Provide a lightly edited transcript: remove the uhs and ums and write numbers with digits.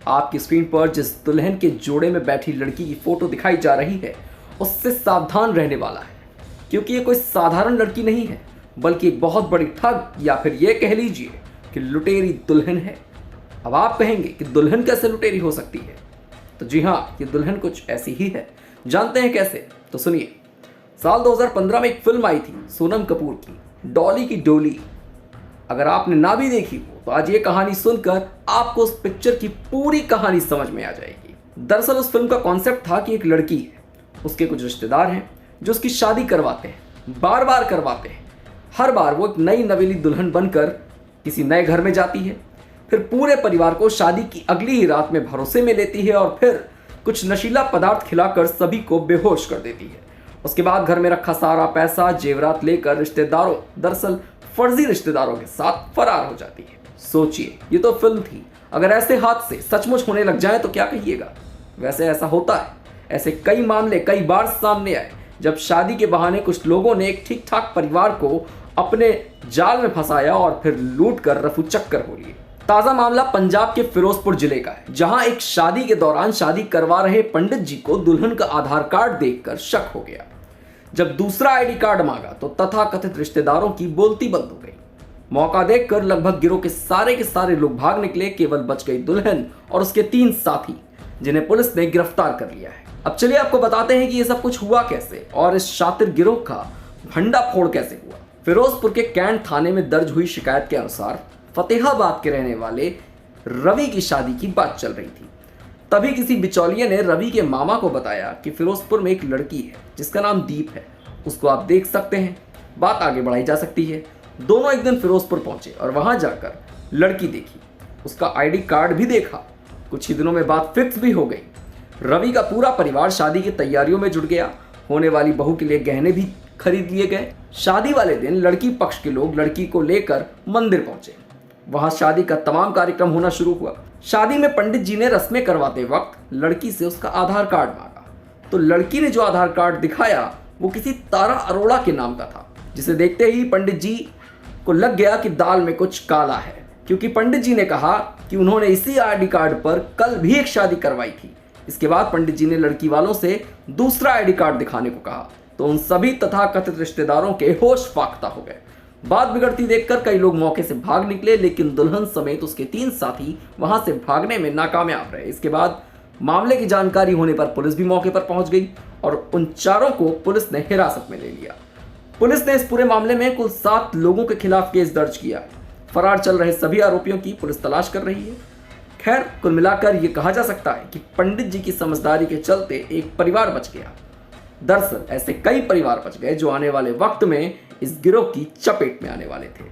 आपकी स्क्रीन पर जिस दुल्हन के जोड़े में बैठी लड़की की फोटो दिखाई जा रही है उससे सावधान रहने वाला है, क्योंकि ये कोई साधारण लड़की नहीं है बल्कि एक बहुत बड़ी ठग या फिर ये कह लीजिए कि लुटेरी दुल्हन है। अब आप कहेंगे कि दुल्हन कैसे लुटेरी हो सकती है? तो जी हाँ, ये दुल्हन कुछ ऐसी ही है। जानते हैं कैसे? तो सुनिए। साल 2015 में एक फिल्म आई थी सोनम कपूर की, डॉली की डोली। अगर आपने ना भी देखी हो तो आज ये कहानी सुनकर आपको उस पिक्चर की पूरी कहानी समझ में आ जाएगी। दरअसल उस फिल्म का कॉन्सेप्ट था कि एक लड़की है, उसके कुछ रिश्तेदार हैं जो उसकी शादी करवाते हैं, बार बार करवाते हैं। हर बार वो एक नई नवेली दुल्हन बनकर किसी नए घर में जाती है, फिर पूरे परिवार को शादी की अगली ही रात में भरोसे में लेती है और फिर कुछ नशीला पदार्थ खिलाकर सभी को बेहोश कर देती है। उसके बाद घर में रखा सारा पैसा जेवरात लेकर रिश्तेदारों, दरअसल फर्जी रिश्तेदारों के साथ फरार हो जाती है। सोचिए, ये तो फिल्म थी, अगर ऐसे हादसे सचमुच होने लग जाए तो क्या कहिएगा? वैसे ऐसा होता है, ऐसे कई मामले कई बार सामने आए जब शादी के बहाने कुछ लोगों ने एक ठीक ठाक परिवार को अपने जाल में फंसाया और फिर लूट कर रफू चक्कर हो लिए। ताजा मामला पंजाब के फिरोजपुर जिले का है, जहां एक शादी के दौरान शादी करवा रहे पंडित जी को दुल्हन का आधार कार्ड देखकर शक हो गया। जब दूसरा आईडी कार्ड मांगा तो तथाकथित रिश्तेदारों की बोलती बंद हो गई। मौका देखकर लगभग गिरोह के सारे लोग भाग निकले, केवल बच गई दुल्हन और उसके 3 साथी, जिन्हें पुलिस ने गिरफ्तार कर लिया है। अब चलिए आपको बताते हैं कि ये सब कुछ हुआ कैसे और इस शातिर गिरोह का भंडाफोड़ कैसे हुआ। फिरोजपुर के कैंट थाने में दर्ज हुई शिकायत के अनुसार फतेहाबाद के रहने वाले रवि की शादी की बात चल रही थी। तभी किसी बिचौलिए ने रवि के मामा को बताया कि फिरोजपुर में एक लड़की है जिसका नाम दीप है, उसको आप देख सकते हैं, बात आगे बढ़ाई जा सकती है। दोनों एक दिन फिरोजपुर पहुंचे और वहां जाकर लड़की देखी, उसका आईडी कार्ड भी देखा। कुछ ही दिनों में बात फिक्स भी हो गई। रवि का पूरा परिवार शादी की तैयारियों में जुट गया। होने वाली बहू के लिए गहने भी खरीद लिए गए। शादी वाले दिन लड़की पक्ष के लोग लड़की को लेकर मंदिर पहुंचे। वहां शादी का तमाम कार्यक्रम होना शुरू हुआ। शादी में पंडित जी ने रस्में करवाते वक्त लड़की से उसका आधार कार्ड मांगा, तो लड़की ने जो आधार कार्ड दिखाया वो किसी तारा अरोड़ा के नाम का था, जिसे देखते ही पंडित जी को लग गया कि दाल में कुछ काला है, क्योंकि पंडित जी ने कहा कि उन्होंने इसी आईडी कार्ड पर कल भी एक शादी करवाई थी। इसके बाद पंडित जी ने लड़की वालों से दूसरा आईडी कार्ड दिखाने को कहा, तो उन सभी तथाकथित रिश्तेदारों के होश फाख्ता हो गए। बात बिगड़ती देखकर कई लोग मौके से भाग निकले, लेकिन दुल्हन समेत उसके 3 साथी वहां से भागने में नाकामयाब रहे। इसके बाद मामले की जानकारी होने पर पुलिस भी मौके पर पहुंच गई और उन चारों को पुलिस ने हिरासत में ले लिया। पुलिस ने इस पूरे मामले में कुल 7 लोगों के खिलाफ केस दर्ज किया। फरार चल रहे सभी आरोपियों की पुलिस तलाश कर रही है। खैर, कुल मिलाकर यह कहा जा सकता है कि पंडित जी की समझदारी के चलते एक परिवार बच गया। दरअसल ऐसे कई परिवार बच गए जो आने वाले वक्त में इस गिरोह की चपेट में आने वाले थे।